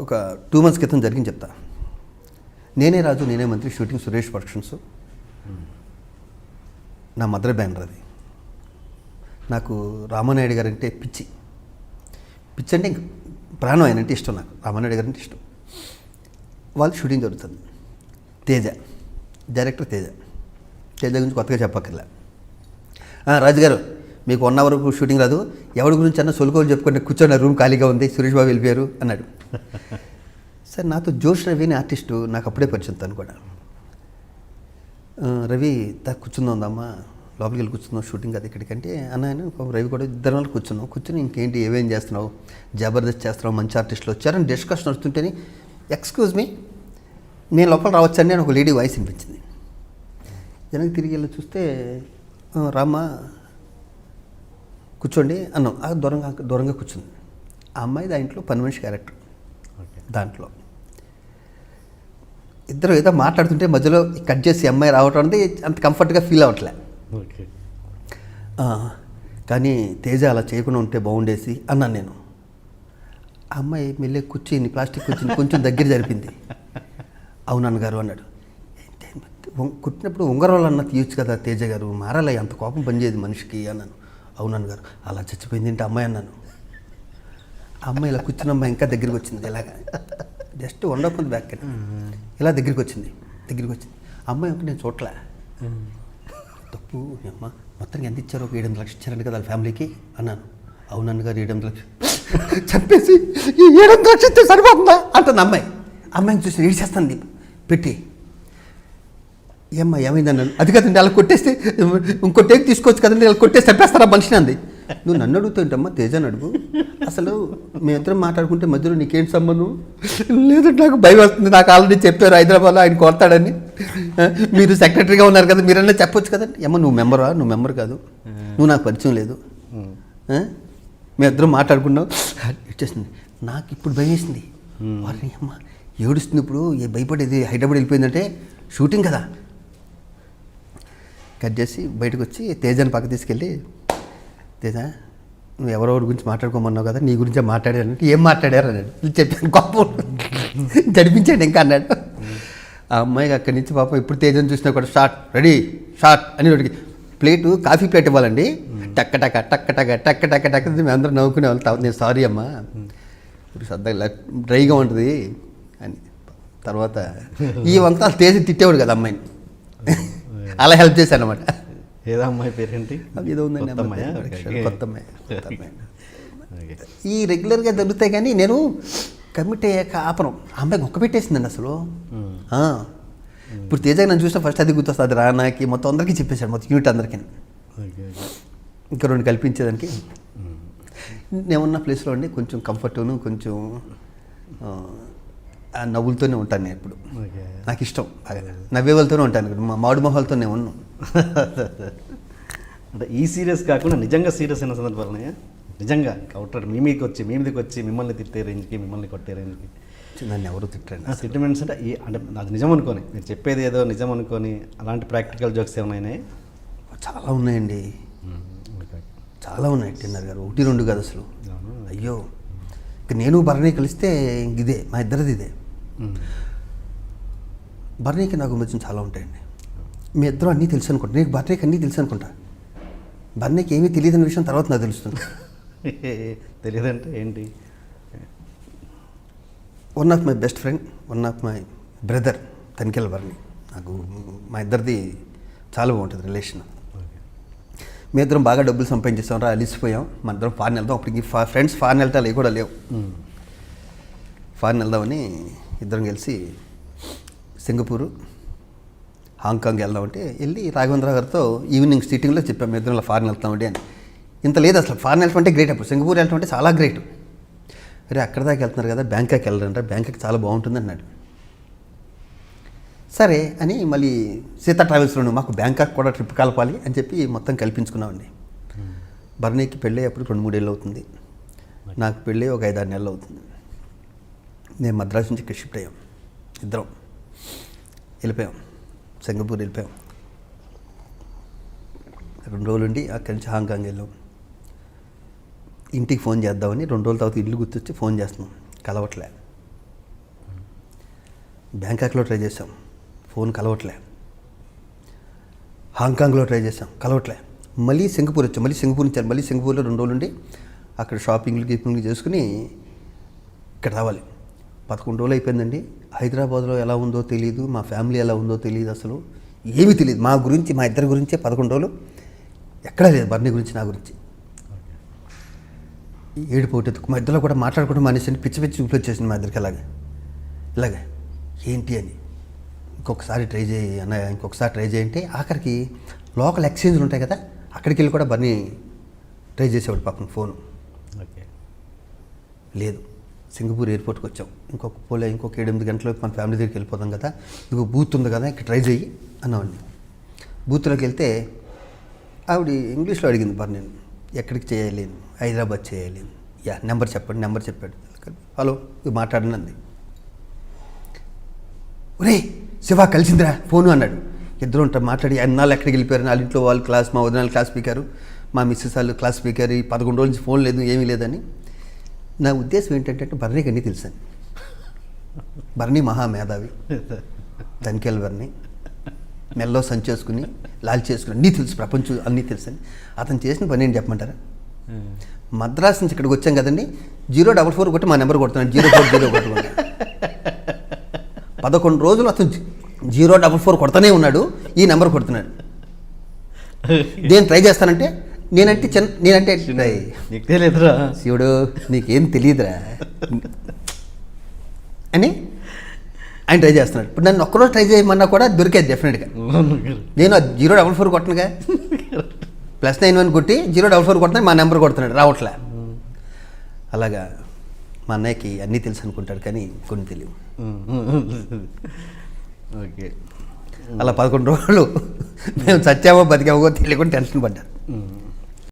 ఒక 2 months క్రితం జరిగింది చెప్తా. నేనే రాజు నేనే మంత్రి షూటింగ్ సురేష్ ప్రొడక్షన్స్. నా మదర్ బ్యానర్ అది. నాకు రామానాయుడు గారు అంటే పిచ్చి అంటే ఇంక ప్రాణం ఆయన అంటే ఇష్టం. నాకు రామానాయుడు గారు అంటే ఇష్టం. వాళ్ళు షూటింగ్ జరుగుతుంది. తేజ డైరెక్టర్ తేజ గురించి కొత్తగా చెప్పక్కర్లే. రాజుగారు మీకు 1 hour షూటింగ్ రాదు, ఎవరి గురించి అన్న సొలుకోలు చెప్పుకుంటే కూర్చొని రూమ్ ఖాళీగా ఉంది, సురేష్ బాబు వెళ్ళిపోయారు అన్నాడు. సార్ నాతో జోష్ రవి అని ఆర్టిస్టు నాకు అప్పుడే పరిచయం తను కూడా. రవి కూర్చుందామా లోపలికి వెళ్ళి కూర్చుందాం షూటింగ్ అది ఇక్కడికంటే అన్న రవి కూడా 2 వాళ్ళు కూర్చుని ఇంకేంటి ఏమేం చేస్తున్నావు, జబర్దస్త్ చేస్తున్నావు, మంచి ఆర్టిస్టులు వచ్చారని డిస్కషన్ వస్తుంటేనే ఎక్స్క్యూజ్ మీ నేను లోపల రావచ్చండి అని ఒక లేడీ వాయిస్ వినిపించింది. జనానికి తిరిగి వెళ్ళి చూస్తే రామ్మా కూర్చోండి అన్నాం. దూరంగా కూర్చుంది. ఆ అమ్మాయి దాంట్లో పని మనిషి క్యారెక్టర్. దాంట్లో ఇద్దరు ఏదో మాట్లాడుతుంటే మధ్యలో కట్ చేసి అమ్మాయి రావటం అనేది అంత కంఫర్ట్గా ఫీల్ అవ్వట్లే. కానీ తేజ అలా చేయకుండా ఉంటే బాగుండేసి అన్నాను నేను. ఆ అమ్మాయి మెల్లె కూర్చొని ప్లాస్టిక్ కూర్చొని కొంచెం దగ్గర జరిపింది. అవునన్నగారు అన్నాడు. కుట్టినప్పుడు ఉంగరాలు అన్న తీయొచ్చు కదా తేజ గారు, మారాలి అంత కోపం పనిచేయదు మనిషికి అన్నాను. అవునన్నగారు అలా చచ్చిపోయింది ఏంటి అమ్మాయి అన్నాను. ఆ అమ్మాయి ఇలా కూర్చున్న అమ్మాయి ఇంకా దగ్గరికి వచ్చింది. ఇలాగా జస్ట్ 1 month బ్యాక్ ఇలా దగ్గరికి వచ్చింది. అమ్మాయి ఒక నేను చూడలే. తప్పు అమ్మ మొత్తానికి ఎంత ఇచ్చారు, ఒక 7-8 లక్షలు ఇచ్చారండి కదా వాళ్ళ ఫ్యామిలీకి అన్నాను. అవునన్నగారు 7-8 లక్షలు చంపేసి ఈ 7-8 లక్షలు ఇస్తే సరిపోతుందా అంటుంది అమ్మాయి. అమ్మాయిని చూసి ఏడ్చేస్తాను పెట్టి. ఏమ్మా ఏమైంది అన్నాను. అది కదండి అలా కొట్టేస్తే ఇంకో టేక్ తీసుకోవచ్చు కదండి, అలా కొట్టేసి చంపేస్తారా మనిషిని అంది. నువ్వు నన్ను అడుగుతుంటమ్మా తేజని అడుగు, అసలు మేమిద్దరం మాట్లాడుకుంటే మధ్యలో నీకేంటి సంబంధం? లేదంటే నాకు భయం వస్తుంది, నాకు ఆల్రెడీ చెప్పారు హైదరాబాద్లో ఆయన కొడతాడని, మీరు సెక్రటరీగా ఉన్నారు కదా మీరన్నా చెప్పొచ్చు కదండి. ఏమో నువ్వు మెంబర్ కాదు, నువ్వు నాకు పరిచయం లేదు, మేమిద్దరం మాట్లాడుకున్నావు ఇచ్చేసింది. నాకు ఇప్పుడు భయం వేసింది. వారిని అమ్మ ఏడుస్తుంది ఇప్పుడు, భయపడేది హైదరాబాద్ వెళ్ళిపోయిందంటే షూటింగ్ కదా. కట్ చేసి బయటకు వచ్చి తేజని పక్క తీసుకెళ్ళి, తేజ నువ్వు ఎవరెవరి గురించి మాట్లాడుకోమన్నావు కదా, నీ గురించే మాట్లాడారంటే ఏం మాట్లాడారు అన్నాడు. చెప్పాను గొప్ప జడిపించాడు ఇంకా అన్నాడు. ఆ అమ్మాయికి అక్కడి నుంచి పాపం ఇప్పుడు తేజని చూసినా కూడా రెడీ షార్ట్ అని ఒకటికి ప్లేటు కాఫీ ప్లేట్ ఇవ్వాలండి, టక్క టక్క మేము అందరూ నవ్వుకునే వాళ్ళు. నేను సారీ అమ్మా ఇప్పుడు సరదాగా డ్రైగా ఉంటుంది అని. తర్వాత ఈ వంతా తేజ తిట్టేవాడు కదా అమ్మాయిని, అలా హెల్ప్ చేశాను అనమాట. ఏదో అమ్మాయి పేరేంటి? ఏదో ఉందండి కొత్త అమ్మాయి. ఈ రెగ్యులర్గా దొరుకుతాయి కానీ నేను కమిట్ అయ్యాక ఆపరం. ఆ అమ్మాయి ఒక్క పెట్టేసిందండి అసలు. ఇప్పుడు తేజ నన్ను చూసిన ఫస్ట్ అది గుర్తొస్తుంది, రానాకి మొత్తం అందరికీ చెప్పేశాడు, మొత్తం యూనిట్ అందరికీ. ఇంకా 2 కల్పించేదానికి నేనున్న ప్లేస్లో అండి కొంచెం కంఫర్ట్ను కొంచెం నవ్వులతోనే ఉంటాను నేను ఎప్పుడు. నాకు ఇష్టం బాగా నవ్వే వాళ్ళతోనే ఉంటాను, మా మాడు మొహాలతో నేను ఉన్నాను. అంటే ఈ సీరియస్ కాకుండా నిజంగా సీరియస్ అయిన సందర్భాలనే నిజంగా కౌంటర్ మీ మీదకి వచ్చి మిమ్మల్ని తిట్టే రేంజ్కి, మిమ్మల్ని కొట్టే రేంజ్కి నన్ను ఎవరు తిట్టండి. సెంటిమెంట్స్ అంటే అంటే అది నిజం అనుకోని, మీరు చెప్పేది ఏదో నిజం అనుకోని అలాంటి ప్రాక్టికల్ జోక్స్ ఏమైనా? చాలా ఉన్నాయండి, చాలా ఉన్నాయి టిన్నర్ గారు, 1-2 కాదు అసలు. అయ్యో ఇక నేను భరణి కలిస్తే ఇదే మా ఇద్దరిది ఇదే. భరణికి నాకు మధ్య చాలా ఉంటాయండి. మీ ఇద్దరు అన్నీ తెలుసు అనుకుంటా, నీకు భరణికి అన్నీ తెలుసు అనుకుంటా. భరణికి ఏమీ తెలియదని విషయం తర్వాత నాకు తెలుస్తుంది. తెలియదంటే ఏంటి? One of my best friend, one of my brother Tanikella Bharani. నాకు మా ఇద్దరిది చాలా బాగుంటుంది రిలేషన్. మీ ఇద్దరం బాగా డబ్బులు సంపాదించేస్తాం రా, అలిసిపోయాం, మన ఇద్దరం ఫారెన్ వెళ్దాం. అప్పటికి ఫ్రెండ్స్ ఫారెన్ వెళ్తారు అవి కూడా లేవు. ఫారెన్ వెళ్దామని ఇద్దరం కలిసి సింగపూరు హాంకాంగ్ వెళ్దామంటే వెళ్ళి రాఘవేంద్ర గారితో ఈవినింగ్ సిట్టింగ్లో చెప్పాం మీ ఇద్దరం ఫారెన్ వెళ్తామండి అని. ఇంత లేదు అసలు, ఫారెన్ వెళ్ళటం అంటే గ్రేట్, అప్పుడు సింగపూర్ వెళ్ళటం అంటే చాలా గ్రేట్. అరే అక్కడ దాకా వెళ్తున్నారు కదా బ్యాంకాక్ వెళ్ళరంటే, బ్యాంకాక్ చాలా బాగుంటుంది అన్నాడు. సరే అని మళ్ళీ సీతా ట్రావెల్స్లోను మాకు బ్యాంకాక్ కూడా ట్రిప్ కలపాలి అని చెప్పి మొత్తం కల్పించుకున్నామండి. భరణికి పెళ్ళి అప్పుడు 2-3 ఏళ్ళు అవుతుంది, నాకు పెళ్ళి ఒక 5-6 నెలలు అవుతుంది. నేను మద్రాసు నుంచి ఇక్కడ షిఫ్ట్ అయ్యాం, ఇద్దరం వెళ్ళిపోయాం, సింగపూర్ వెళ్ళిపోయాం. 2 రోజులు ఉండి అక్కడి నుంచి హాంకాంగ్ వెళ్ళాం. ఇంటికి ఫోన్ చేద్దామని 2 రోజుల తర్వాత ఇల్లు గుర్తొచ్చి ఫోన్ చేస్తున్నాం, కలవట్లే. బ్యాంకాక్లో ట్రై చేసాం, ఫోన్ కలవట్లే. హాంకాంగ్లో ట్రై చేసాం, కలవట్లే. మళ్ళీ సింగపూర్ వచ్చాం, మళ్ళీ సింగపూర్ నుంచి మళ్ళీ సింగపూర్లో 2 రోజులు ఉండి అక్కడ షాపింగ్లు చేసుకుని ఇక్కడ రావాలి. 11 రోజులు అయిపోయిందండి. హైదరాబాద్లో ఎలా ఉందో తెలియదు, మా ఫ్యామిలీ ఎలా ఉందో తెలియదు, అసలు ఏమీ తెలియదు. మా గురించి, మా ఇద్దరి గురించే 11 రోజులు ఎక్కడా లేదు. బర్నీ గురించి, నా గురించి ఏడుపోటు. మా ఇద్దరిలో కూడా మాట్లాడుకుంటూ మానేసి పిచ్చి చూపులు వచ్చేసింది మా ఇద్దరికి. ఇలాగే ఏంటి అని ఇంకొకసారి ట్రై చేయి అన్నయ్య, ఇంకొకసారి ట్రై చేయంటే ఆఖరికి లోకల్ ఎక్స్చేంజ్లు ఉంటాయి కదా, అక్కడికి వెళ్ళి కూడా బర్నీ ట్రై చేసేవాడు పాపం ఫోను. ఓకే. లేదు, సింగపూర్ ఎయిర్పోర్ట్కి వచ్చాం. ఇంకొక 7-8 గంటలకు మన ఫ్యామిలీ దగ్గరికి వెళ్ళిపోతాం కదా, ఇంకో బూత్ ఉంది కదా, ఇక్కడ ట్రై చేయి అన్నవాడిని. బూత్లోకి వెళ్తే ఆవిడ ఇంగ్లీష్లో అడిగింది బర్నీ, ఎక్కడికి చేయాలి, హైదరాబాద్ చేయాలి, యా నెంబర్ చెప్పండి. నెంబర్ చెప్పాడు. హలో ఇది మాట్లాడినంది. ఒరే శివ కలిసిందిరా ఫోను అన్నాడు. ఇద్దరు ఉంటారు మాట్లాడి, అన్నాళ్ళు ఎక్కడికి వెళ్ళిపోయారు, వాళ్ళ ఇంట్లో వాళ్ళు క్లాస్, మా వదిన క్లాస్ స్పీకరు, మా మిస్సెస్ వాళ్ళు క్లాస్ స్పీకర్, 11 రోజుల నుంచి ఫోన్ లేదు, ఏమీ లేదని. నా ఉద్దేశం ఏంటంటే బర్నీకి అన్నీ తెలుసని. బర్నీ మహామేధావి, ధనికేల్ బర్నీ, మెల్లో సంచేసుకుని లాల్ చేసుకుని అన్నీ తెలుసు, ప్రపంచం అన్నీ తెలుసని. అతను చేసిన పని ఏంటి చెప్పమంటారా? మద్రాస్ నుంచి ఇక్కడికి వచ్చాం కదండి, 044 కొట్టి మా నెంబర్ కొడుతున్నాడు, 040 కొట్టుకున్నాడు. 11 రోజులు అతను 044 కొడతానే ఉన్నాడు, ఈ నెంబర్ కొడుతున్నాడు. నేను ట్రై చేస్తానంటే నేనంటే నీకు తెలియదురా శివుడు, నీకేం తెలియదురా అని ఆయన ట్రై చేస్తున్నాడు. ఇప్పుడు నన్ను ఒక్కరోజు ట్రై చేయమన్నా కూడా దొరికేది డెఫినెట్గా. నేను 044 కొట్టనుగా, +91 కొట్టి 044 కొడుతున్నా, మా నెంబర్ కొడుతున్నాడు, రావట్లే. అలాగా మా అన్నయ్యకి అన్నీ తెలుసు అనుకుంటాడు, కానీ కొన్ని తెలియవు. ఓకే. అలా 11 రోజులు మేము చచ్చామో బతికామో తెలియకుండా టెన్షన్ పడ్డాను.